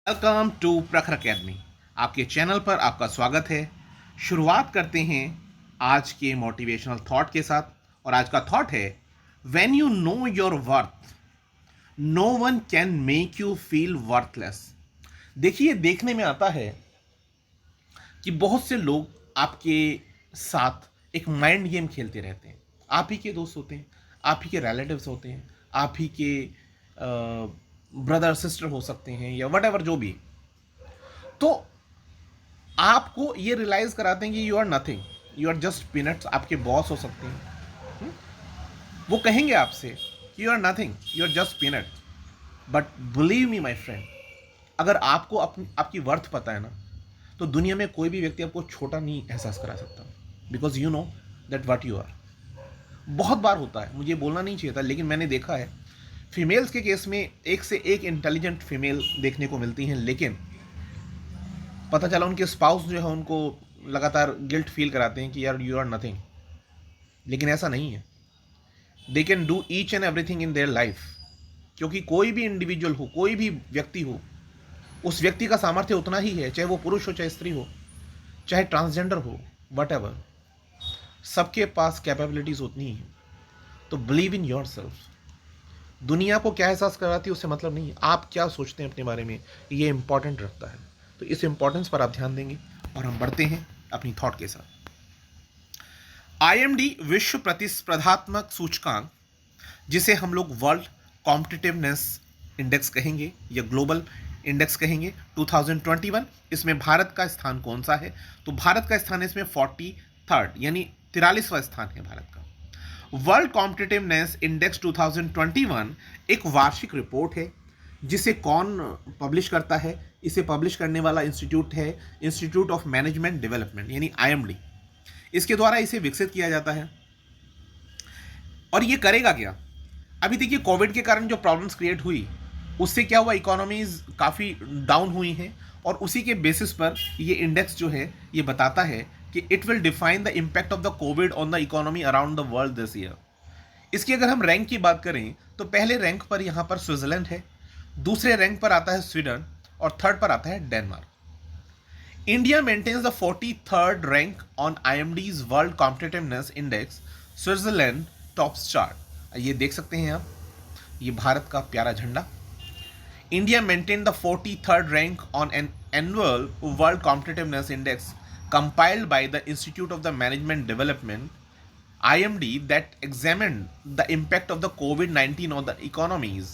Welcome to प्रखर academy. आपके channel पर आपका स्वागत है। शुरुआत करते हैं आज के मोटिवेशनल थॉट के साथ। और आज का थॉट है, when you know your worth no one can make you feel worthless. देखिए, देखने में आता है कि बहुत से लोग आपके साथ एक माइंड गेम खेलते रहते हैं। आप ही के दोस्त होते हैं, आप ही के रिलेटिव्स होते हैं, आप ही के ब्रदर सिस्टर हो सकते हैं या वट एवर जो भी। तो आपको ये रियलाइज कराते हैं कि you are nothing, you are just peanuts. आपके बॉस हो सकते हैं, वो कहेंगे आपसे कि you are nothing, you are just peanut. But believe me my friend, अगर आपको आपकी वर्थ पता है ना, तो दुनिया में कोई भी व्यक्ति आपको छोटा नहीं एहसास करा सकता, because you know that what you are. बहुत बार होता है, मुझे बोलना नहीं चाहिए था, लेकिन मैंने देखा है फीमेल्स के केस में एक से एक इंटेलिजेंट फीमेल देखने को मिलती हैं, लेकिन पता चला उनके स्पाउस जो है उनको लगातार गिल्ट फील कराते हैं कि यार यू आर नथिंग। लेकिन ऐसा नहीं है, they can do each and everything in their life. क्योंकि कोई भी इंडिविजुअल हो, कोई भी व्यक्ति हो, उस व्यक्ति का सामर्थ्य उतना ही है, चाहे वो पुरुष हो, चाहे स्त्री हो, चाहे ट्रांसजेंडर हो, वट एवर, सबके पास कैपेबिलिटीज उतनी ही है। तो बिलीव इन योर सेल्फ। दुनिया को क्या एहसास कराती है उससे मतलब नहीं है, आप क्या सोचते हैं अपने बारे में, ये इंपॉर्टेंट रखता है। तो इस इंपॉर्टेंस पर आप ध्यान देंगे और हम बढ़ते हैं अपनी थॉट के साथ। आईएमडी विश्व प्रतिस्पर्धात्मक सूचकांक, जिसे हम लोग वर्ल्ड कॉम्पिटिटिवनेस इंडेक्स कहेंगे या ग्लोबल इंडेक्स कहेंगे, 2021, इसमें भारत का स्थान कौन सा है? तो भारत का स्थान इसमें 43rd यानी 43वां स्थान है भारत का। वर्ल्ड कॉम्पिटिटिवनेस इंडेक्स 2021 एक वार्षिक रिपोर्ट है, जिसे कौन पब्लिश करता है? इसे पब्लिश करने वाला इंस्टीट्यूट है इंस्टीट्यूट ऑफ मैनेजमेंट डेवलपमेंट यानी आईएमडी। इसके द्वारा इसे विकसित किया जाता है। और ये करेगा क्या? अभी देखिए, कोविड के कारण जो प्रॉब्लम्स क्रिएट हुई, उससे क्या हुआ, इकोनॉमीज काफ़ी डाउन हुई हैं, और उसी के बेसिस पर ये इंडेक्स जो है ये बताता है कि it will define the impact of the Covid on the economy around the world this year. इसकी अगर हम रैंक की बात करें तो पहले रैंक पर यहाँ पर स्विट्जरलैंड है, दूसरे रैंक पर आता है स्वीडन, और थर्ड पर आता है Denmark. India maintains the 43rd rank on IMD's world competitiveness index, Switzerland tops chart. ये देख सकते हैं आप, ये भारत का प्यारा झंडा। India maintained the 43rd rank on an annual World Competitiveness Index compiled by the Institute of the Management Development (IMD) that examined the impact of the COVID-19 on the economies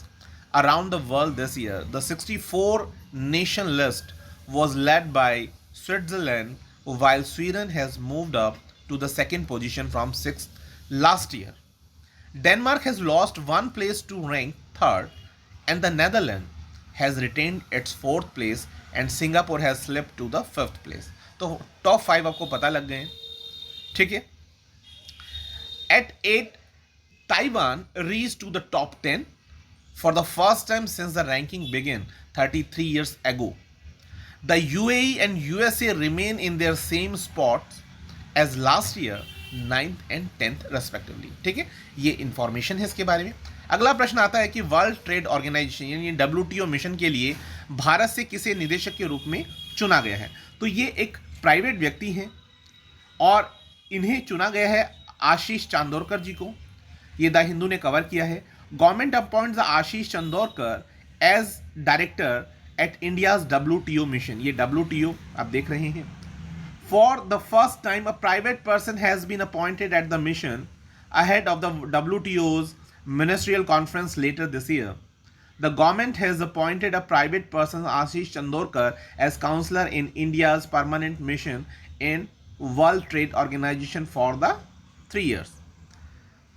around the world this year. The 64 nation list was led by Switzerland, while Sweden has moved up to the second position from 6th last year. Denmark has lost one place to rank third, and the Netherlands has retained its fourth place, and Singapore has slipped to the fifth place. तो top 5 आपको पता लग गए हैं, ठीक है। At 8, Taiwan reached to the top 10 for the first time since the ranking began 33 years ago. The UAE and USA remain in their same spots as last year, 9th and 10th respectively। ठीक है, ये information है इसके बारे में। अगला प्रश्न आता है कि वर्ल्ड ट्रेड ऑर्गेनाइजेशन यानी WTO मिशन के लिए भारत से किसे निदेशक के रूप में चुना गया है? तो ये एक प्राइवेट व्यक्ति हैं और इन्हें चुना गया है आशीष चांदोरकर जी को। ये द हिंदू ने कवर किया है। Government appoints the Ashish Chandorkar as director at India's WTO mission. ये WTO आप देख रहे हैं। For the first time, a private person has been appointed at the mission ahead of the WTO's ministerial conference later this year. The government has appointed a private person, Ashish Chandorkar, as counselor in India's permanent mission in World Trade Organization for the 3 years.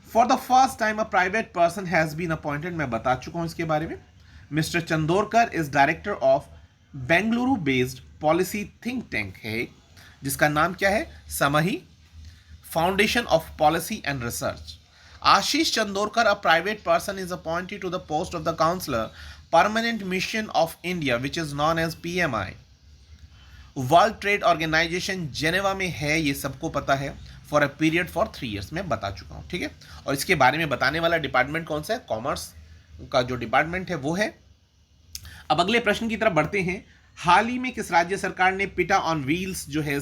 For the first time, a private person has been appointed. मैं बता चुका हूँ इसके बारे में। Mr. Chandorkar is director of Bengaluru-based policy think tank है, जिसका नाम क्या है? समही foundation of policy and research. Ashish Chandorkar, a private person, is appointed to the post of the counsellor permanent mission of India which is known as PMI। World trade organization Geneva में है, ये सबको पता है, for a period for 3 years। मैं बता चुका हूँ, ठीक है। और इसके बारे में बताने वाला डिपार्टमेंट कौन सा है? कॉमर्स का जो डिपार्टमेंट है वो है अब अगले प्रश्न की तरफ बढ़ते हैं। हाल ही में किस राज्य सरकार ने पिटा ऑन व्हील्स जो है,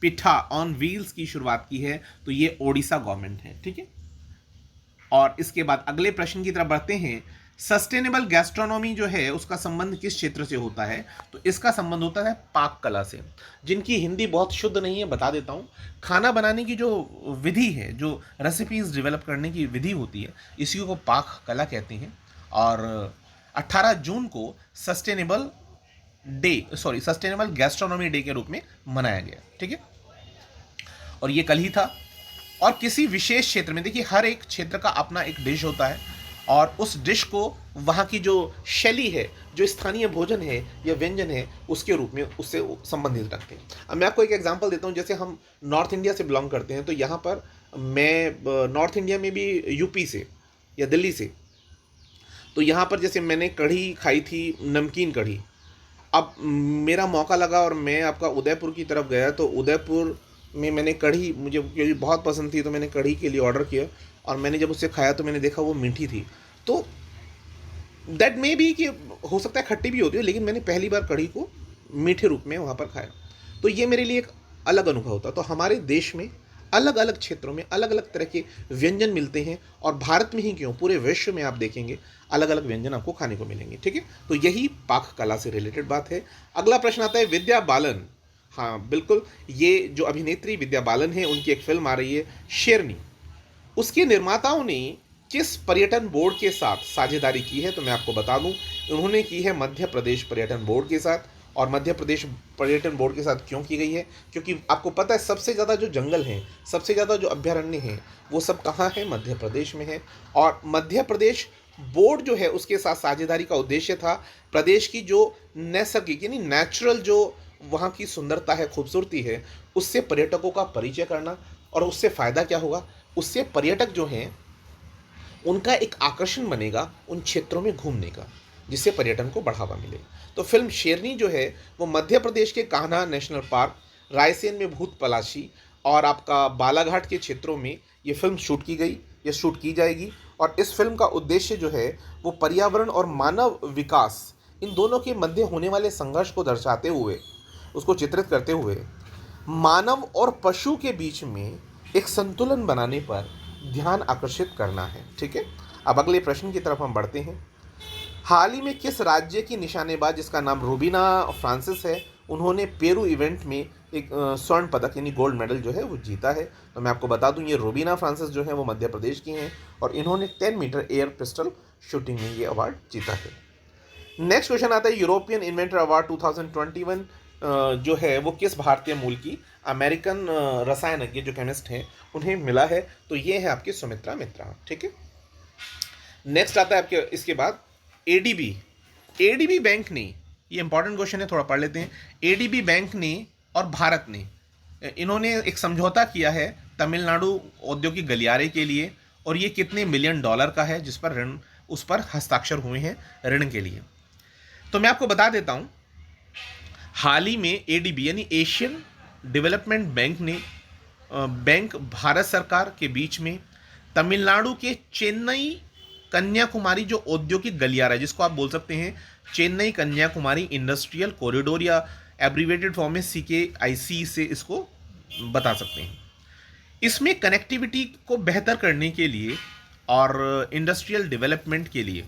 पिठा ऑन व्हील्स की शुरुआत की है? तो ये ओडिशा गवर्नमेंट है, ठीक है। और इसके बाद अगले प्रश्न की तरफ बढ़ते हैं। सस्टेनेबल गैस्ट्रोनॉमी जो है उसका संबंध किस क्षेत्र से होता है? तो इसका संबंध होता है पाक कला से। जिनकी हिंदी बहुत शुद्ध नहीं है बता देता हूँ, खाना बनाने की जो विधि है, जो रेसिपीज डेवलप करने की विधि होती है, इसी को पाक कला कहते हैं। और 18 जून को सस्टेनेबल गैस्ट्रोनॉमी डे के रूप में मनाया गया, ठीक है। और ये कल ही था। और किसी विशेष क्षेत्र में, देखिए हर एक क्षेत्र का अपना एक डिश होता है, और उस डिश को वहाँ की जो शैली है, जो स्थानीय भोजन है या व्यंजन है, उसके रूप में उससे संबंधित रखते हैं। अब मैं आपको एक एग्जांपल देता हूँ। जैसे हम नॉर्थ इंडिया से बिलोंग करते हैं, तो यहाँ पर मैं नॉर्थ इंडिया में भी यूपी से या दिल्ली से, तो यहाँ पर जैसे मैंने कढ़ी खाई थी, नमकीन कढ़ी। अब मेरा मौका लगा और मैं आपका उदयपुर की तरफ गया, तो उदयपुर में मैंने कढ़ी, मुझे क्योंकि बहुत पसंद थी, तो मैंने कढ़ी के लिए ऑर्डर किया, और मैंने जब उससे खाया तो मैंने देखा वो मीठी थी। तो दैट मे बी कि हो सकता है खट्टी भी होती है, लेकिन मैंने पहली बार कढ़ी को मीठे रूप में वहाँ पर खाया, तो ये मेरे लिए एक अलग अनुभव होता। तो हमारे देश में अलग अलग क्षेत्रों में अलग अलग तरह के व्यंजन मिलते हैं, और भारत में ही क्यों, पूरे विश्व में आप देखेंगे अलग अलग व्यंजन आपको खाने को मिलेंगे, ठीक है। तो यही पाक कला से रिलेटेड बात है। अगला प्रश्न आता है विद्या बालन। हाँ बिल्कुल, ये जो अभिनेत्री विद्या बालन है, उनकी एक फिल्म आ रही है शेरनी। उसके निर्माताओं ने किस पर्यटन बोर्ड के साथ साझेदारी की है? तो मैं आपको बता दूं, उन्होंने की है मध्य प्रदेश पर्यटन बोर्ड के साथ। और मध्य प्रदेश पर्यटन बोर्ड के साथ क्यों की गई है? क्योंकि आपको पता है सबसे ज़्यादा जो जंगल हैं, सबसे ज़्यादा जो अभ्यारण्य हैं, वो सब कहाँ है? मध्य प्रदेश में है। और मध्य प्रदेश बोर्ड जो है उसके साथ साझेदारी का उद्देश्य था प्रदेश की जो नैसर्गिक यानी नेचुरल जो वहाँ की सुंदरता है, खूबसूरती है, उससे पर्यटकों का परिचय करना। और उससे फ़ायदा क्या होगा? उससे पर्यटक जो हैं उनका एक आकर्षण बनेगा उन क्षेत्रों में घूमने का, जिससे पर्यटन को बढ़ावा मिले। तो फिल्म शेरनी जो है वो मध्य प्रदेश के कान्हा नेशनल पार्क, रायसेन में भूत पलाशी और आपका बालाघाट के क्षेत्रों में ये फिल्म शूट की गई या शूट की जाएगी। और इस फिल्म का उद्देश्य जो है वो पर्यावरण और मानव विकास, इन दोनों के मध्य होने वाले संघर्ष को दर्शाते हुए, उसको चित्रित करते हुए, मानव और पशु के बीच में एक संतुलन बनाने पर ध्यान आकर्षित करना है, ठीक है। अब अगले प्रश्न की तरफ हम बढ़ते हैं। हाल ही में किस राज्य की निशानेबाज, जिसका नाम रूबीना फ्रांसिस है, उन्होंने पेरू इवेंट में एक स्वर्ण पदक यानी गोल्ड मेडल जो है वो जीता है? तो मैं आपको बता दूं, ये रूबीना फ्रांसिस जो है वो मध्य प्रदेश की हैं, और इन्होंने 10 मीटर एयर पिस्टल शूटिंग में ये अवार्ड जीता है। नेक्स्ट क्वेश्चन आता है यूरोपियन इन्वेंटर अवार्ड 2021 जो है वो किस भारतीय मूल की अमेरिकन रसायनज्ञ जो केमिस्ट हैं उन्हें मिला है? तो ये है आपकी सुमित्रा मित्रा, ठीक है। नेक्स्ट आता है आपके इसके बाद एडीबी बैंक ने, ये इंपॉर्टेंट क्वेश्चन है, थोड़ा पढ़ लेते हैं। एडीबी बैंक ने और भारत ने, इन्होंने एक समझौता किया है तमिलनाडु औद्योगिक गलियारे के लिए, और ये कितने मिलियन डॉलर का है, जिस पर ऋण, उस पर हस्ताक्षर हुए हैं ऋण के लिए। तो मैं आपको बता देता हूं, हाल ही में एडीबी यानी एशियन डेवलपमेंट बैंक ने बैंक भारत सरकार के बीच में तमिलनाडु के चेन्नई कन्याकुमारी जो औद्योगिक गलियारा है, जिसको आप बोल सकते हैं चेन्नई कन्याकुमारी इंडस्ट्रियल कॉरिडोर, या एब्रीवेटेड फॉर्म में CKIC से इसको बता सकते हैं। इसमें कनेक्टिविटी को बेहतर करने के लिए और इंडस्ट्रियल डेवलपमेंट के लिए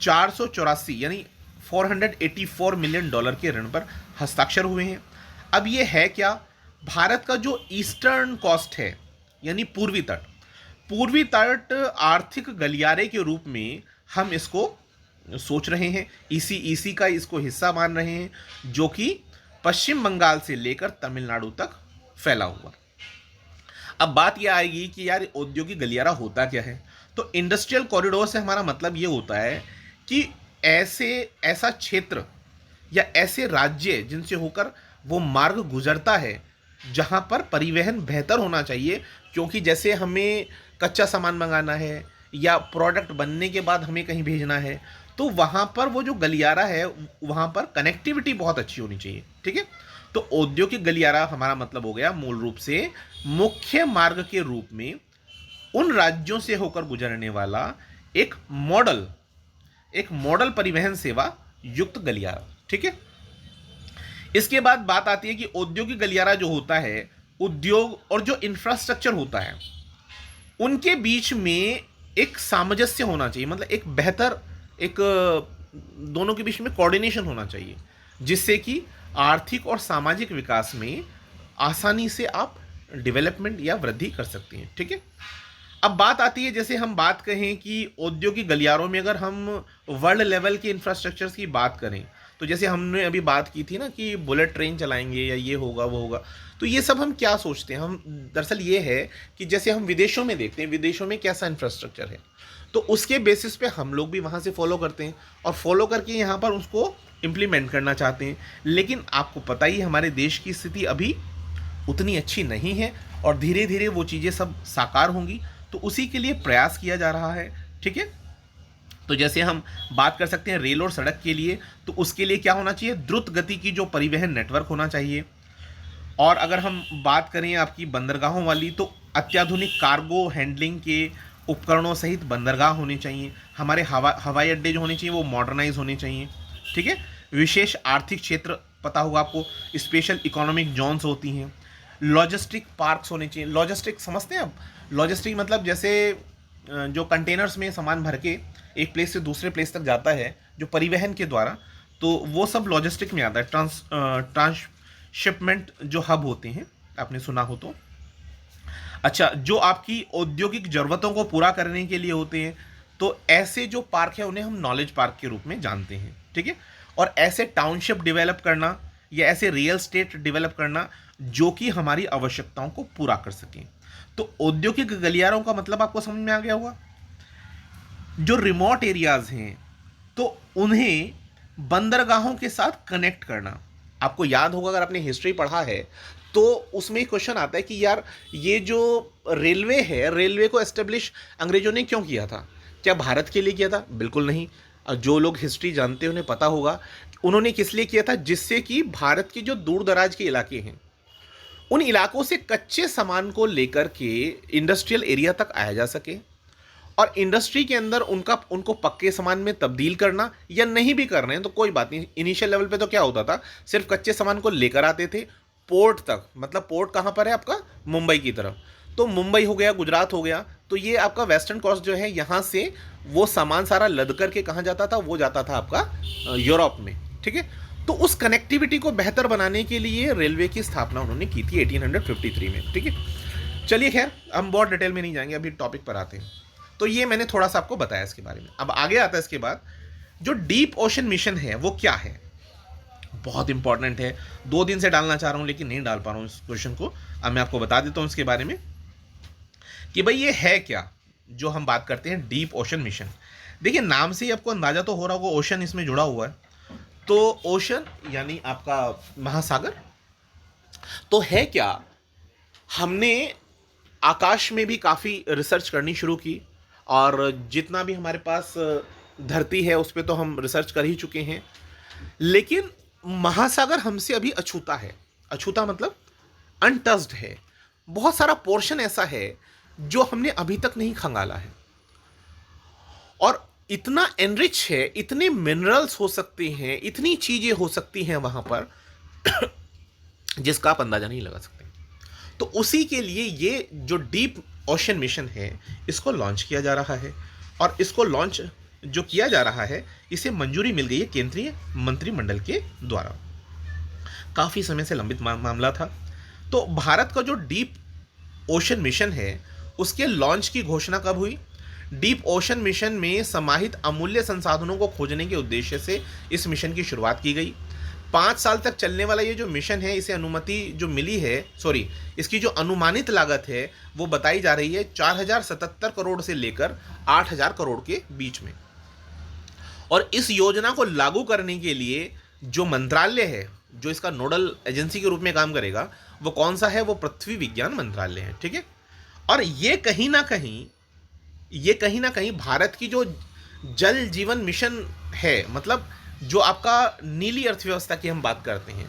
484 यानी 484 मिलियन डॉलर के ऋण पर हस्ताक्षर हुए हैं। अब ये है क्या? भारत का जो ईस्टर्न कोस्ट है यानी पूर्वी तट आर्थिक गलियारे के रूप में हम इसको सोच रहे हैं, EC का इसको हिस्सा मान रहे हैं, जो कि पश्चिम बंगाल से लेकर तमिलनाडु तक फैला हुआ। अब बात यह आएगी कि यार औद्योगिक गलियारा होता क्या है? तो इंडस्ट्रियल कॉरिडोर से हमारा मतलब ये होता है कि ऐसा क्षेत्र या ऐसे राज्य जिनसे होकर वो मार्ग गुजरता है जहाँ पर परिवहन बेहतर होना चाहिए, क्योंकि जैसे हमें कच्चा सामान मंगाना है या प्रोडक्ट बनने के बाद हमें कहीं भेजना है, तो वहाँ पर वो जो गलियारा है वहाँ पर कनेक्टिविटी बहुत अच्छी होनी चाहिए, ठीक है। तो औद्योगिक गलियारा हमारा मतलब हो गया मूल रूप से मुख्य मार्ग के रूप में उन राज्यों से होकर गुजरने वाला एक मॉडल परिवहन सेवा युक्त गलियारा, ठीक है। इसके बाद बात आती है कि औद्योगिक गलियारा जो होता है, उद्योग और जो इंफ्रास्ट्रक्चर होता है उनके बीच में एक सामंजस्य होना चाहिए, मतलब एक बेहतर एक दोनों के बीच में कोऑर्डिनेशन होना चाहिए, जिससे कि आर्थिक और सामाजिक विकास में आसानी से आप डेवलपमेंट या वृद्धि कर सकते हैं, ठीक है। अब बात आती है, जैसे हम बात कहें कि औद्योगिक गलियारों में अगर हम वर्ल्ड लेवल के इंफ्रास्ट्रक्चर्स की बात करें, तो जैसे हमने अभी बात की थी ना कि बुलेट ट्रेन चलाएंगे या ये होगा वो होगा, तो ये सब हम क्या सोचते हैं, हम दरअसल ये है कि जैसे हम विदेशों में देखते हैं विदेशों में कैसा इंफ्रास्ट्रक्चर है, तो उसके बेसिस पे हम लोग भी वहाँ से फॉलो करते हैं और फॉलो करके यहाँ पर उसको इम्प्लीमेंट करना चाहते हैं। लेकिन आपको पता ही हमारे देश की स्थिति अभी उतनी अच्छी नहीं है और धीरे धीरे वो चीज़ें सब साकार होंगी, तो उसी के लिए प्रयास किया जा रहा है, ठीक है। तो जैसे हम बात कर सकते हैं रेल और सड़क के लिए, तो उसके लिए क्या होना चाहिए, द्रुत गति की जो परिवहन नेटवर्क होना चाहिए। और अगर हम बात करें आपकी बंदरगाहों वाली, तो अत्याधुनिक कार्गो हैंडलिंग के उपकरणों सहित बंदरगाह होने चाहिए। हमारे हवाई अड्डे जो होने चाहिए वो मॉडर्नाइज होने चाहिए, ठीक है। विशेष आर्थिक क्षेत्र, पता होगा आपको, स्पेशल इकोनॉमिक जोन्स होती हैं। लॉजिस्टिक पार्क्स होने चाहिए। लॉजिस्टिक समझते हैं आप? लॉजिस्टिक मतलब जैसे जो कंटेनर्स में सामान भर के एक प्लेस से दूसरे प्लेस तक जाता है जो परिवहन के द्वारा, तो वो सब लॉजिस्टिक में आता है। ट्रांसशिपमेंट जो हब होते हैं, आपने सुना हो तो। अच्छा, जो आपकी औद्योगिक ज़रूरतों को पूरा करने के लिए होते हैं, तो ऐसे जो पार्क है उन्हें हम नॉलेज पार्क के रूप में जानते हैं, ठीक है। और ऐसे टाउनशिप डेवलप करना या ऐसे रियल स्टेट डेवलप करना जो कि हमारी आवश्यकताओं को पूरा कर सकें। तो औद्योगिक गलियारों का मतलब आपको समझ में आ गया होगा। जो रिमोट एरियाज हैं तो उन्हें बंदरगाहों के साथ कनेक्ट करना। आपको याद होगा, अगर आपने हिस्ट्री पढ़ा है तो उसमें क्वेश्चन आता है कि यार ये जो रेलवे है, रेलवे को एस्टेब्लिश अंग्रेजों ने क्यों किया था? क्या भारत के लिए किया था? बिल्कुल नहीं। और जो लोग हिस्ट्री जानते हैं उन्हें पता होगा उन्होंने किस लिए किया था, जिससे कि भारत के जो दूर दराज के इलाके हैं उन इलाकों से कच्चे सामान को लेकर के इंडस्ट्रियल एरिया तक आया जा सके, और इंडस्ट्री के अंदर उनको पक्के सामान में तब्दील करना, या नहीं भी कर रहे हैं तो कोई बात नहीं। इनिशियल लेवल पे तो क्या होता था, सिर्फ कच्चे सामान को लेकर आते थे पोर्ट तक। मतलब पोर्ट कहाँ पर है आपका? मुंबई की तरफ। तो मुंबई हो गया, गुजरात हो गया, तो ये आपका वेस्टर्न कोस्ट जो है, यहाँ से वो सामान सारा लद करके कहाँ जाता था? वो जाता था आपका यूरोप में, ठीक है। तो उस कनेक्टिविटी को बेहतर बनाने के लिए रेलवे की स्थापना उन्होंने की थी 1853 में, ठीक है। चलिए खैर, हम बहुत डिटेल में नहीं जाएंगे, अभी टॉपिक पर आते हैं। तो ये मैंने थोड़ा सा आपको बताया इसके बारे में। अब आगे आता है इसके बाद, जो डीप ओशन मिशन है वो क्या है? बहुत इंपॉर्टेंट है। 2 दिन से डालना चाह रहा हूँ लेकिन नहीं डाल पा रहा हूँ इस क्वेश्चन को। अब मैं आपको बता देता हूँ इसके बारे में कि भाई ये है क्या जो हम बात करते हैं डीप ओशन मिशन। देखिए, नाम से ही आपको अंदाजा तो हो रहा होगा, ओशन इसमें जुड़ा हुआ है। तो ओशन यानी आपका महासागर। तो है क्या, हमने आकाश में भी काफ़ी रिसर्च करनी शुरू की, और जितना भी हमारे पास धरती है उस पर तो हम रिसर्च कर ही चुके हैं, लेकिन महासागर हमसे अभी अछूता है। अछूता मतलब अनटच्ड है। बहुत सारा पोर्शन ऐसा है जो हमने अभी तक नहीं खंगाला है, और इतना एनरिच है, इतने मिनरल्स हो सकते हैं, इतनी चीजें हो सकती हैं वहां पर जिसका आप अंदाजा नहीं लगा सकते। तो उसी के लिए ये जो डीप ओशन मिशन है इसको लॉन्च किया जा रहा है, और इसको लॉन्च जो किया जा रहा है इसे मंजूरी मिल गई है केंद्रीय मंत्रिमंडल के द्वारा। काफ़ी समय से लंबित मामला था। तो भारत का जो डीप ओशन मिशन है उसके लॉन्च की घोषणा कब हुई? डीप ओशन मिशन में समाहित अमूल्य संसाधनों को खोजने के उद्देश्य से इस मिशन की शुरुआत की गई। 5 साल तक चलने वाला ये जो मिशन है, इसे अनुमति जो मिली है, इसकी जो अनुमानित लागत है वो बताई जा रही है 4077 करोड़ से लेकर 8000 करोड़ के बीच में। और इस योजना को लागू करने के लिए जो मंत्रालय है, जो इसका नोडल एजेंसी के रूप में काम करेगा, वो कौन सा है? वो पृथ्वी विज्ञान मंत्रालय है, ठीक है। और ये कहीं ना कहीं भारत की जो जल जीवन मिशन है, मतलब जो आपका नीली अर्थव्यवस्था की हम बात करते हैं,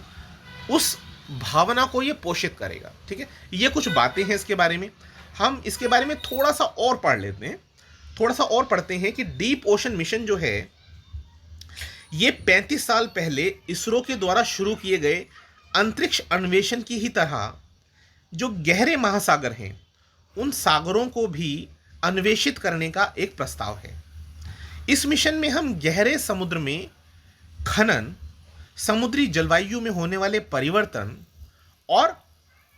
उस भावना को ये पोषित करेगा, ठीक है। ये कुछ बातें हैं इसके बारे में। हम इसके बारे में थोड़ा सा और पढ़ लेते हैं, थोड़ा सा और पढ़ते हैं कि डीप ओशन मिशन जो है ये 35 साल पहले इसरो के द्वारा शुरू किए गए अंतरिक्ष अन्वेषण की ही तरह जो गहरे महासागर हैं उन सागरों को भी अन्वेषित करने का एक प्रस्ताव है। इस मिशन में हम गहरे समुद्र में खनन, समुद्री जलवायु में होने वाले परिवर्तन और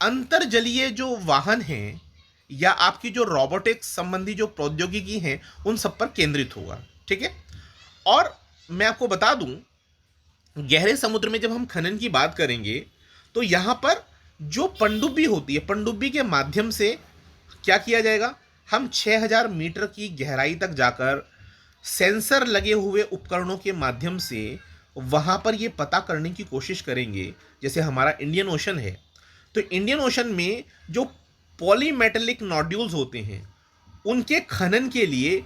अंतर्जलीय जो वाहन हैं या आपकी जो रोबोटिक्स संबंधी जो प्रौद्योगिकी हैं उन सब पर केंद्रित होगा। ठीक है। और मैं आपको बता दूं, गहरे समुद्र में जब हम खनन की बात करेंगे तो यहाँ पर जो पनडुब्बी होती है, पनडुब्बी के माध्यम से क्या किया जाएगा, हम 6000 मीटर की गहराई तक जाकर सेंसर लगे हुए उपकरणों के माध्यम से वहाँ पर ये पता करने की कोशिश करेंगे। जैसे हमारा इंडियन ओशन है, तो इंडियन ओशन में जो पॉलीमेटेलिक नोड्यूल्स होते हैं उनके खनन के लिए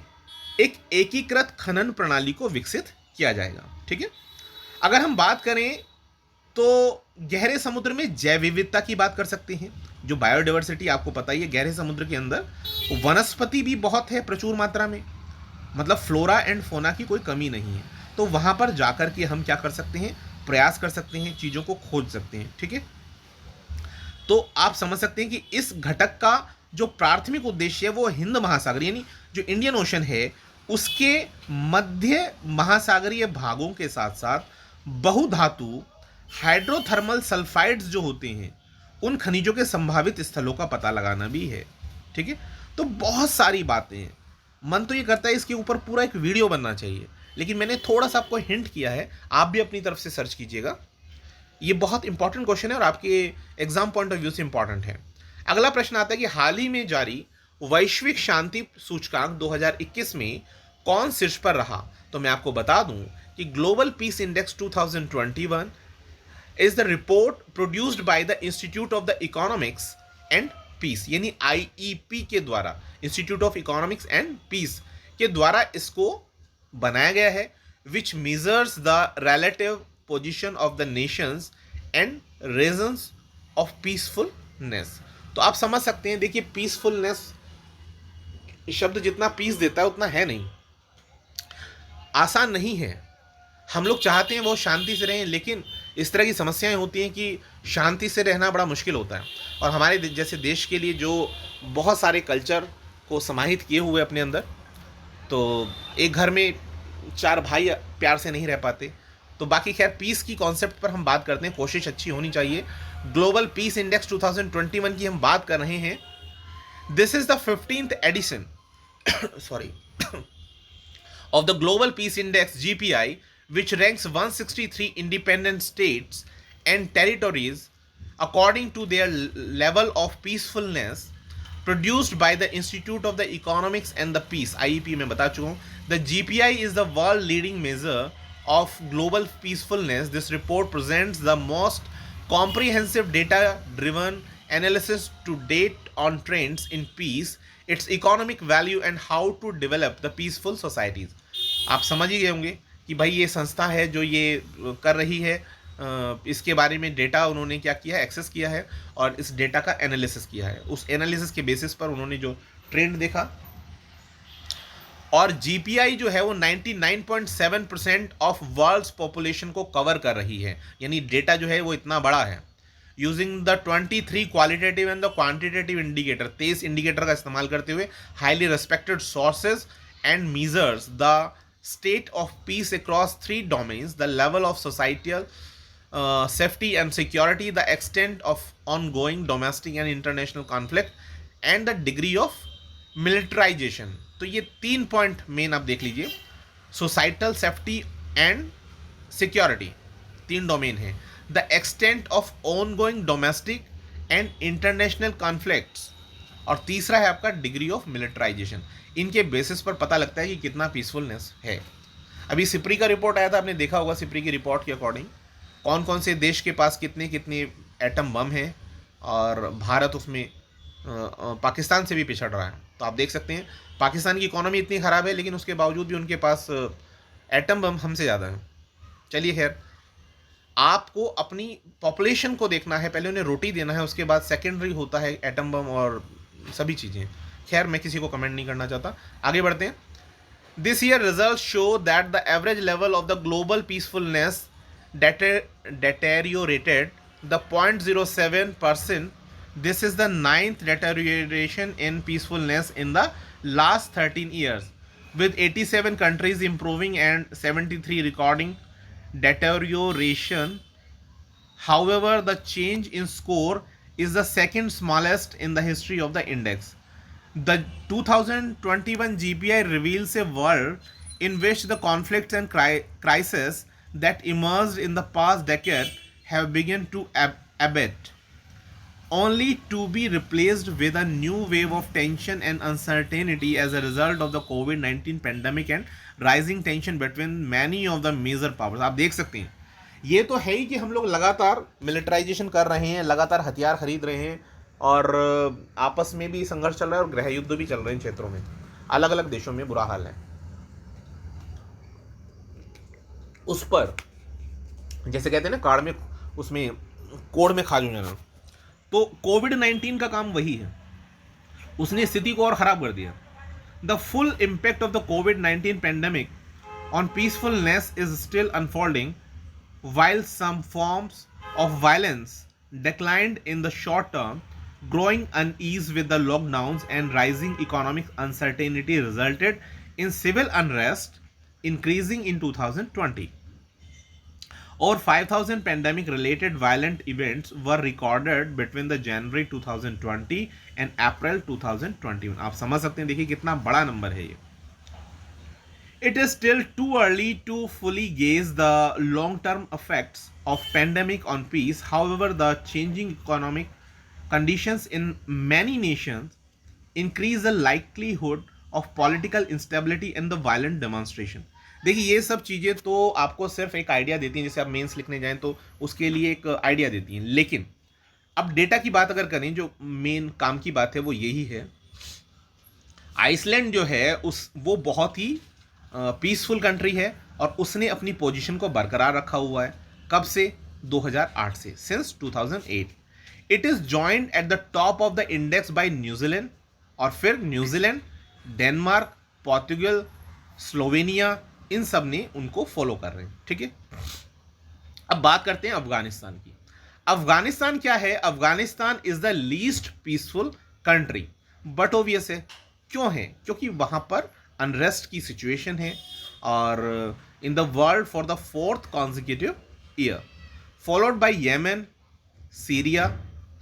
एक एकीकृत खनन प्रणाली को विकसित किया जाएगा। ठीक है। अगर हम बात करें तो गहरे समुद्र में जैव विविधता की बात कर सकते हैं। जो बायोडाइवर्सिटी आपको पता ही है, गहरे समुद्र के अंदर वनस्पति भी बहुत है प्रचुर मात्रा में, मतलब फ्लोरा एंड फोना की कोई कमी नहीं है। तो वहाँ पर जाकर के हम क्या कर सकते हैं, प्रयास कर सकते हैं, चीज़ों को खोज सकते हैं। ठीक है। तो आप समझ सकते हैं कि इस घटक का जो प्राथमिक उद्देश्य है वो हिंद महासागर यानी जो इंडियन ओशन है उसके मध्य महासागरीय भागों के साथ साथ बहुधातु हाइड्रोथर्मल सल्फाइड्स जो होते हैं उन खनिजों के संभावित स्थलों का पता लगाना भी है। ठीक है। तो बहुत सारी बातें हैं। मन तो ये करता है इसके ऊपर पूरा एक वीडियो बनना चाहिए, लेकिन मैंने थोड़ा सा आपको हिंट किया है, आप भी अपनी तरफ से सर्च कीजिएगा। ये बहुत इंपॉर्टेंट क्वेश्चन है और आपके एग्जाम पॉइंट ऑफ व्यू से इंपॉर्टेंट है। अगला प्रश्न आता है कि हाल ही में जारी वैश्विक शांति सूचकांक 2021 में कौन शीर्ष पर रहा। तो मैं आपको बता दूं कि global peace index 2021 is the report produced by the institute of the economics and peace यानी IEP के द्वारा, institute of economics and peace के द्वारा इसको बनाया गया है, which measures the relative position of the nations and regions of peacefulness. तो आप समझ सकते हैं, देखिए पीसफुलनेस शब्द जितना पीस देता है उतना है नहीं, आसान नहीं है। हम लोग चाहते हैं वो शांति से रहें, लेकिन इस तरह की समस्याएं होती हैं कि शांति से रहना बड़ा मुश्किल होता है। और हमारे जैसे देश के लिए जो बहुत सारे कल्चर को समाहित किए हुए अपने अंदर, तो एक घर में 4 भाई प्यार से नहीं रह पाते। तो बाकी खैर पीस की कॉन्सेप्ट पर हम बात करते हैं, कोशिश अच्छी होनी चाहिए। ग्लोबल पीस इंडेक्स 2021 की हम बात कर रहे हैं। This is the 15th edition sorry of the Global Peace Index GPI, which ranks 163 independent states and territories according to their level of peacefulness, produced by the Institute of the Economics and the Peace IEP में बता चुका हूँ। The GPI is the world leading measure of global peacefulness. This report presents the most comprehensive data driven analysis to date on trends in peace, its economic value and how to develop the peaceful societies. आप समझ ही गए होंगे कि भाई ये संस्था है जो ये कर रही है, इसके बारे में डेटा उन्होंने क्या किया है, एक्सेस किया है और इस डेटा का एनालिसिस किया है। उस एनालिसिस के बेसिस पर उन्होंने जो ट्रेंड देखा, और जीपीआई जो है वो 99.7% ऑफ वर्ल्ड्स पॉपुलेशन को कवर कर रही है, यानी डेटा जो है वो इतना बड़ा है। Using the 23 qualitative and the quantitative indicator, 23 indicator का इस्तेमाल करते हुए highly respected sources and measures the state of peace across 3 domains: the level of societal safety and security, the extent of ongoing domestic and international conflict, and the degree of militarization. तो ये 3 point main आप देख लीजिए, societal safety and security 3 domain है, the extent of ongoing domestic and international conflicts, और तीसरा है आपका डिग्री ऑफ मिलिटराइजेशन। इनके बेसिस पर पता लगता है कि कितना पीसफुलनेस है। अभी सिप्री का रिपोर्ट आया था, आपने देखा होगा। सिप्री की रिपोर्ट के अकॉर्डिंग कौन कौन से देश के पास कितने कितने एटम बम हैं, और भारत उसमें पाकिस्तान से भी पिछड़ रहा है। तो आप देख सकते हैं पाकिस्तान की इकोनॉमी इतनी ख़राब है, लेकिन उसके बावजूद भी उनके पास एटम बम हमसे ज़्यादा है। चलिए खैर, आपको अपनी पॉपुलेशन को देखना है, पहले उन्हें रोटी देना है, उसके बाद सेकेंडरी होता है एटम बम और सभी चीज़ें। खैर मैं किसी को कमेंट नहीं करना चाहता, आगे बढ़ते हैं। This year results show that the average level of the global peacefulness deteriorated the 0.07%. This is the ninth deterioration in peacefulness in the last 13 years, with 87 countries improving and 73 recording deterioration. However, the change in score is the second smallest in the history of the index. The 2021 GPI reveals a world in which the conflicts and crises that emerged in the past decade have begun to abate, only to be replaced with a new wave of tension and uncertainty as a result of the COVID-19 pandemic and rising tension between many of the major powers. आप देख सकते हैं, ये तो है ही कि हम लोग लगातार मिलिटराइजेशन कर रहे हैं, लगातार हथियार खरीद रहे हैं और आपस में भी संघर्ष चल रहा है और गृह युद्ध भी चल रहे हैं क्षेत्रों में, अलग अलग देशों में बुरा हाल है। उस पर जैसे कहते हैं ना, कार्ड में उसमें कोड में खा जाना, तो कोविड-19 का काम वही है, उसने स्थिति को और खराब कर दिया। The full impact of the covid pandemic on peacefulness is still unfolding, while some forms of violence declined in the short term. Growing unease with the lockdowns and rising economic uncertainty resulted in civil unrest increasing in 2020. Over 5,000 pandemic-related violent events were recorded between the January 2020 and April 2021. आप समझ सकते हैं, देखिए कितना बड़ा number है ये। It is still too early to fully gauge the long-term effects of pandemic on peace. However, the changing economic conditions in many nations increase the likelihood of political instability and the violent demonstration. देखिए ये सब चीज़ें तो आपको सिर्फ एक idea देती हैं, जैसे आप मेंस लिखने जाएं तो उसके लिए एक आइडिया देती हैं, लेकिन अब डेटा की बात अगर करें, जो मेन काम की बात है वो यही है। आइसलैंड जो है वो बहुत ही पीसफुल कंट्री है और उसने अपनी पोजीशन को बरकरार रखा हुआ है। कब से? 2008 से, since 2008। It is joined at the top of the index bye New Zealand, और फिर न्यूजीलैंड, डेनमार्क, पोर्तुगल, स्लोवेनिया, इन सब ने उनको फॉलो कर रहे हैं। ठीक है, अब बात करते हैं अफगानिस्तान की। अफगानिस्तान क्या है? Afghanistan is the least peaceful country, but obvious है। क्यों है? क्योंकि वहां पर अनरेस्ट की सिचुएशन है, और in the world for the fourth consecutive year, followed by Yemen, Syria,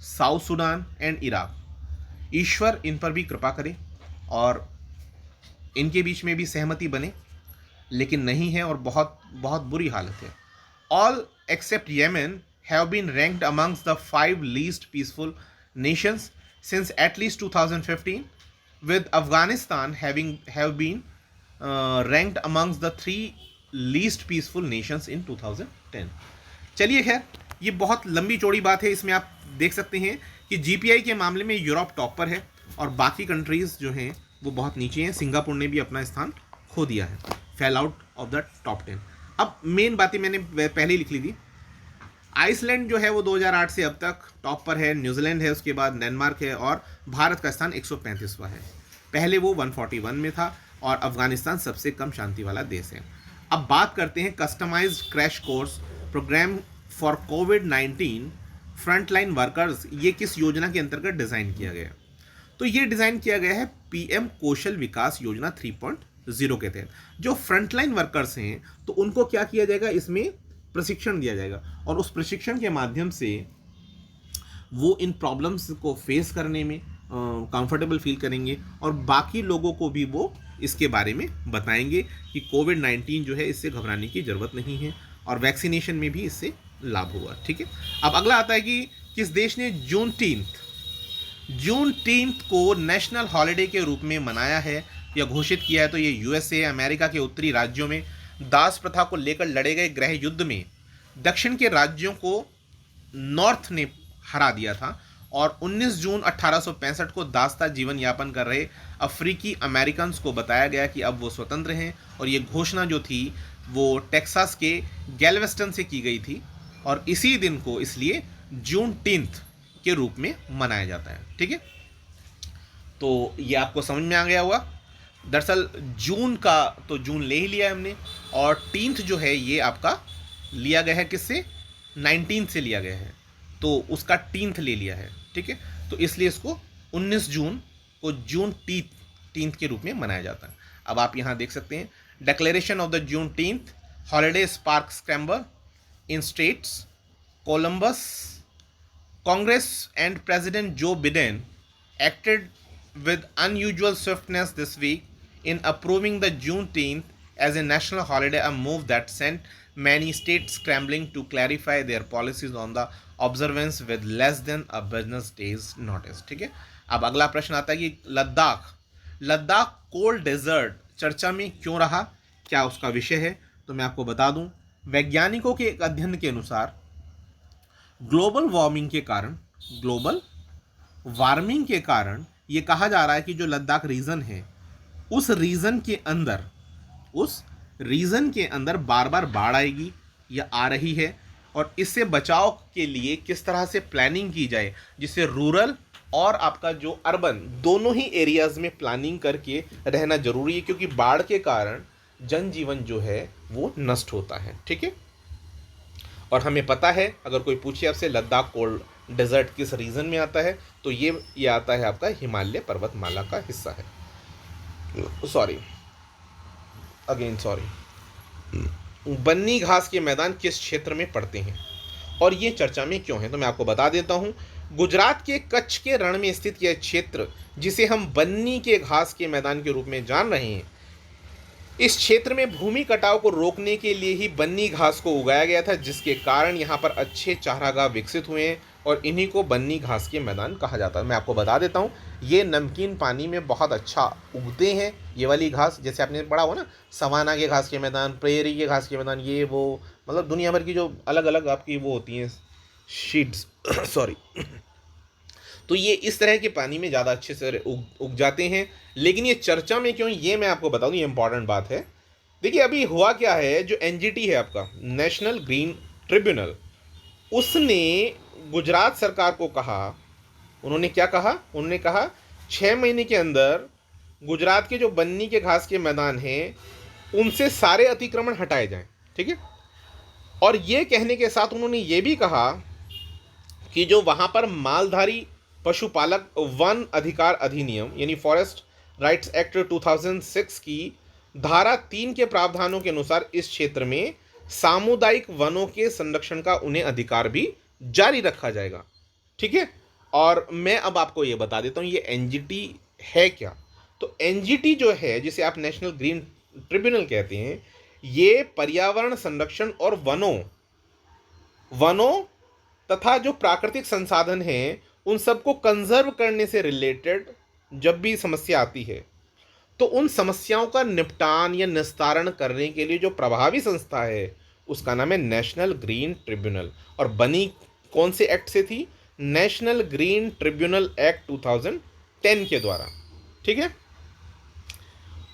South Sudan and Iraq. ईश्वर इन पर भी कृपा करे और इनके बीच में भी सहमति बने, लेकिन नहीं है और बहुत बहुत बुरी हालत है। All except Yemen have been ranked amongst the 5 least peaceful nations since at least 2015, with Afghanistan have been ranked amongst the 3 least peaceful nations in 2010. चलिए खैर, ये बहुत लंबी चौड़ी बात है। इसमें आप देख सकते हैं कि जीपीआई के मामले में यूरोप टॉप पर है और बाकी कंट्रीज जो हैं वो बहुत नीचे हैं। सिंगापुर ने भी अपना स्थान खो दिया है, fail out of the top 10। अब मेन बातें मैंने पहले ही लिख ली थी। आइसलैंड जो है वो 2008 से अब तक टॉप पर है, न्यूजीलैंड है, उसके बाद डेनमार्क है, और भारत का स्थान 135वां है। पहले वो 141 में था, और अफगानिस्तान सबसे कम शांति वाला देश है। अब बात करते हैं customised crash course programme for कोविड-19 फ्रंटलाइन वर्कर्स। ये किस योजना के अंतर्गत डिज़ाइन किया गया? तो ये डिज़ाइन किया गया है पीएम कौशल विकास योजना 3.0 के तहत। जो फ्रंटलाइन वर्कर्स हैं तो उनको क्या किया जाएगा? इसमें प्रशिक्षण दिया जाएगा, और उस प्रशिक्षण के माध्यम से वो इन प्रॉब्लम्स को फेस करने में कंफर्टेबल फील करेंगे, और बाकी लोगों को भी वो इसके बारे में बताएंगे कि कोविड-19 जो है इससे घबराने की ज़रूरत नहीं है, और वैक्सीनेशन में भी इससे लाभ हुआ। ठीक है, अब अगला आता है कि किस देश ने जून 10 को नेशनल हॉलिडे के रूप में मनाया है या घोषित किया है? तो ये यूएसए। अमेरिका के उत्तरी राज्यों में दास प्रथा को लेकर लड़े गए गृह युद्ध में दक्षिण के राज्यों को नॉर्थ ने हरा दिया था, और 19 जून 1865 को दास्ता जीवन यापन कर रहे अफ्रीकी अमेरिकन को बताया गया कि अब वो स्वतंत्र हैं, और ये घोषणा जो थी वो टेक्सास के गैल्वेस्टन से की गई थी, और इसी दिन को इसलिए जून 10 के रूप में मनाया जाता है। ठीक है, तो ये आपको समझ में आ गया होगा। दरअसल जून का तो जून ले ही लिया है हमने, और 10th जो है ये आपका लिया गया है किससे, 19 से लिया गया है, तो उसका 10th ले लिया है, ठीक है। तो इसलिए इसको 19 जून को जून टींथ के रूप में मनाया जाता है। अब आप यहाँ देख सकते हैं, declaration of the Juneteenth holiday spark scramble in states, Columbus, Congress and President Joe Biden acted with unusual swiftness this week in approving the Juneteenth as a national holiday, a move that sent many states scrambling to clarify their policies on the observance with less than a business day's notice। ठीक है। अब अगला प्रश्न आता है कि Ladakh cold desert चर्चा में क्यों रहा, क्या उसका विषय है। तो मैं आपको बता दूं, वैज्ञानिकों के एक अध्ययन के अनुसार ग्लोबल वार्मिंग के कारण ये कहा जा रहा है कि जो लद्दाख रीजन है, उस रीजन के अंदर बार बार बाढ़ आएगी या आ रही है, और इससे बचाव के लिए किस तरह से प्लानिंग की जाए, जिससे रूरल और आपका जो अर्बन दोनों ही एरियाज में प्लानिंग करके रहना जरूरी है, क्योंकि बाढ़ के कारण जनजीवन जो है वो नष्ट होता है। ठीक है। और हमें पता है, अगर कोई पूछे आपसे लद्दाख कोल्ड डेजर्ट किस रीजन में आता है, तो ये आता है आपका हिमालय पर्वतमाला का हिस्सा है। बन्नी घास के मैदान किस क्षेत्र में पड़ते हैं और ये चर्चा में क्यों है, तो मैं आपको बता देता हूं। गुजरात के कच्छ के रण में स्थित यह क्षेत्र, जिसे हम बन्नी के घास के मैदान के रूप में जान रहे हैं, इस क्षेत्र में भूमि कटाव को रोकने के लिए ही बन्नी घास को उगाया गया था, जिसके कारण यहाँ पर अच्छे चारागाह विकसित हुए हैं और इन्हीं को बन्नी घास के मैदान कहा जाता है। मैं आपको बता देता हूँ, ये नमकीन पानी में बहुत अच्छा उगते हैं ये वाली घास। जैसे आपने पढ़ा हो ना, सवाना के घास के मैदान, प्रेरी के घास के मैदान, ये वो मतलब दुनिया भर की जो अलग अलग आपकी वो होती हैं शीट्स तो ये इस तरह के पानी में ज़्यादा अच्छे से उग जाते हैं। लेकिन ये चर्चा में क्यों, ये मैं आपको बताऊँ, ये इंपॉर्टेंट बात है। देखिए अभी हुआ क्या है, जो एनजीटी है आपका नेशनल ग्रीन ट्रिब्यूनल, उसने गुजरात सरकार को कहा, उन्होंने क्या कहा, उन्होंने कहा 6 महीने के अंदर गुजरात के जो बन्नी के घास के मैदान हैं उनसे सारे अतिक्रमण हटाए जाएं। ठीक है। और ये कहने के साथ उन्होंने ये भी कहा कि जो वहाँ पर मालधारी पशुपालक वन अधिकार अधिनियम यानी फॉरेस्ट राइट्स एक्ट 2006 की धारा 3 के प्रावधानों के अनुसार इस क्षेत्र में सामुदायिक वनों के संरक्षण का उन्हें अधिकार भी जारी रखा जाएगा। ठीक है। और मैं अब आपको ये बता देता हूँ ये एनजीटी है क्या। तो एनजीटी जो है, जिसे आप नेशनल ग्रीन ट्रिब्यूनल कहते हैं, ये पर्यावरण संरक्षण और वनों तथा जो प्राकृतिक संसाधन हैं उन सबको कंजर्व करने से रिलेटेड जब भी समस्या आती है, तो उन समस्याओं का निपटान या निस्तारण करने के लिए जो प्रभावी संस्था है उसका नाम है नेशनल ग्रीन ट्रिब्यूनल। और बनी कौन से एक्ट से थी, नेशनल ग्रीन ट्रिब्यूनल एक्ट 2010 के द्वारा। ठीक है।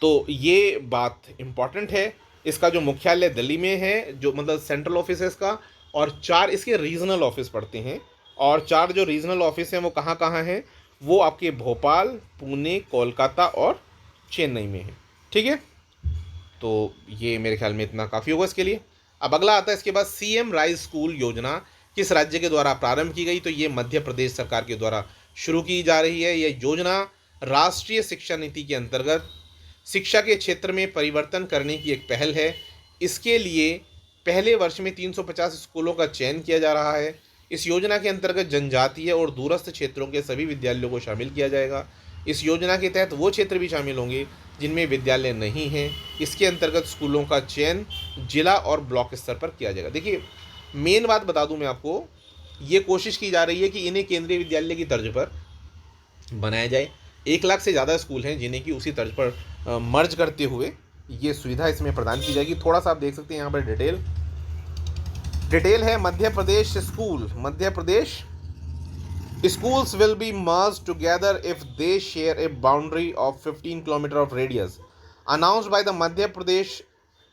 तो ये बात इंपॉर्टेंट है। इसका जो मुख्यालय दिल्ली में है, जो मतलब सेंट्रल ऑफिस है इसका, और 4 इसके रीजनल ऑफिस पड़ते हैं। और 4 जो रीजनल ऑफिस हैं वो कहाँ कहाँ हैं, वो आपके भोपाल, पुणे, कोलकाता और चेन्नई में है। ठीक है। तो ये मेरे ख्याल में इतना काफ़ी होगा इसके लिए। अब अगला आता है इसके बाद, सीएम राइज स्कूल योजना किस राज्य के द्वारा प्रारंभ की गई, तो ये मध्य प्रदेश सरकार के द्वारा शुरू की जा रही है। यह योजना राष्ट्रीय शिक्षा नीति के अंतर्गत शिक्षा के क्षेत्र में परिवर्तन करने की एक पहल है। इसके लिए पहले वर्ष में 350 स्कूलों का चयन किया जा रहा है। इस योजना के अंतर्गत जनजातीय और दूरस्थ क्षेत्रों के सभी विद्यालयों को शामिल किया जाएगा। इस योजना के तहत वो क्षेत्र भी शामिल होंगे जिनमें विद्यालय नहीं हैं। इसके अंतर्गत स्कूलों का चयन जिला और ब्लॉक स्तर पर किया जाएगा। देखिए मेन बात बता दूं मैं आपको, ये कोशिश की जा रही है कि इन्हें केंद्रीय विद्यालय की तर्ज पर बनाया जाए। 1 लाख से ज़्यादा स्कूल हैं जिन्हें कि उसी तर्ज पर मर्ज करते हुए ये सुविधा इसमें प्रदान की जाएगी। थोड़ा सा आप देख सकते हैं यहाँ पर डिटेल है। Madhya Pradesh schools will be merged together if they share a boundary of 15 km of radius. Announced by the Madhya Pradesh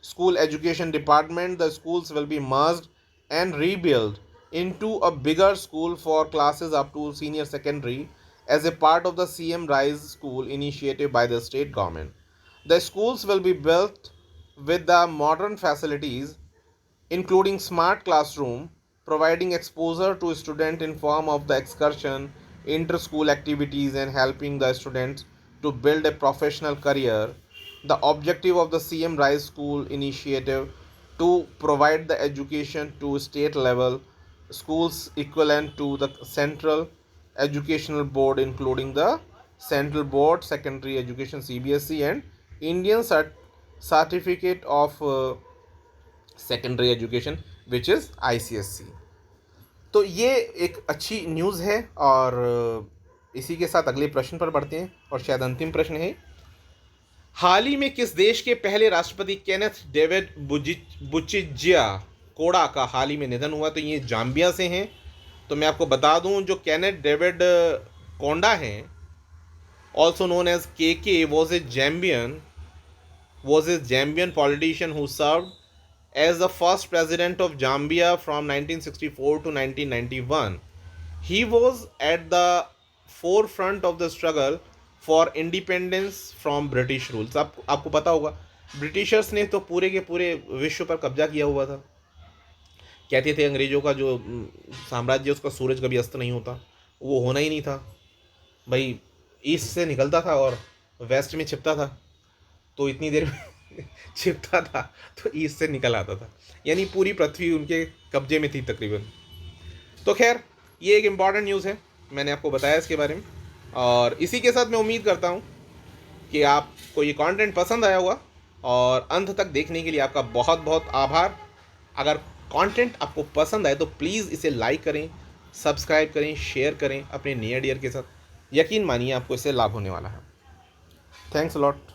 School Education Department, the schools will be merged and rebuilt into a bigger school for classes up to senior secondary as a part of the CM Rise School initiative by the state government. The schools will be built with the modern facilities including smart classroom, providing exposure to students in form of the excursion, inter-school activities and helping the students to build a professional career. The objective of the CM Rise School initiative to provide the education to state level schools equivalent to the central educational board including the central board secondary education CBSE and Indian certificate of secondary education which is ICSE। तो ये एक अच्छी news है और इसी के साथ अगले प्रश्न पर बढ़ते हैं और शायद अंतिम प्रश्न है, हाल ही में किस देश के पहले राष्ट्रपति केनेथ डेविड बुचिजिया कोड़ा का हाल ही में निधन हुआ? तो ये जाम्बिया से हैं। तो मैं आपको बता दूं जो केनेथ डेविड कोंडा हैं ऑल्सो नोन एज के was a Zambian politician who served as the first president of Zambia from 1964 to 1991. He was at the forefront of the struggle for independence from British rules. आपको पता होगा Britishers ने तो पूरे के पूरे विश्व पर कब्जा किया हुआ था। कहते थे अंग्रेज़ों का जो साम्राज्य उसका सूरज कभी अस्त नहीं होता, वो होना ही नहीं था भाई, ईस्ट से निकलता था और वेस्ट में छिपता था, तो इतनी देर में छिपता था तो ईस्ट से निकल आता था, यानी पूरी पृथ्वी उनके कब्जे में थी तकरीबन। तो खैर ये एक इम्पॉर्टेंट न्यूज़ है, मैंने आपको बताया इसके बारे में। और इसी के साथ मैं उम्मीद करता हूँ कि आपको ये कंटेंट पसंद आया होगा और अंत तक देखने के लिए आपका बहुत बहुत आभार। अगर कंटेंट आपको पसंद आए तो प्लीज़ इसे लाइक करें, सब्सक्राइब करें, शेयर करें अपने नियर डियर के साथ। यकीन मानिए आपको इससे लाभ होने वाला है। Thanks a lot.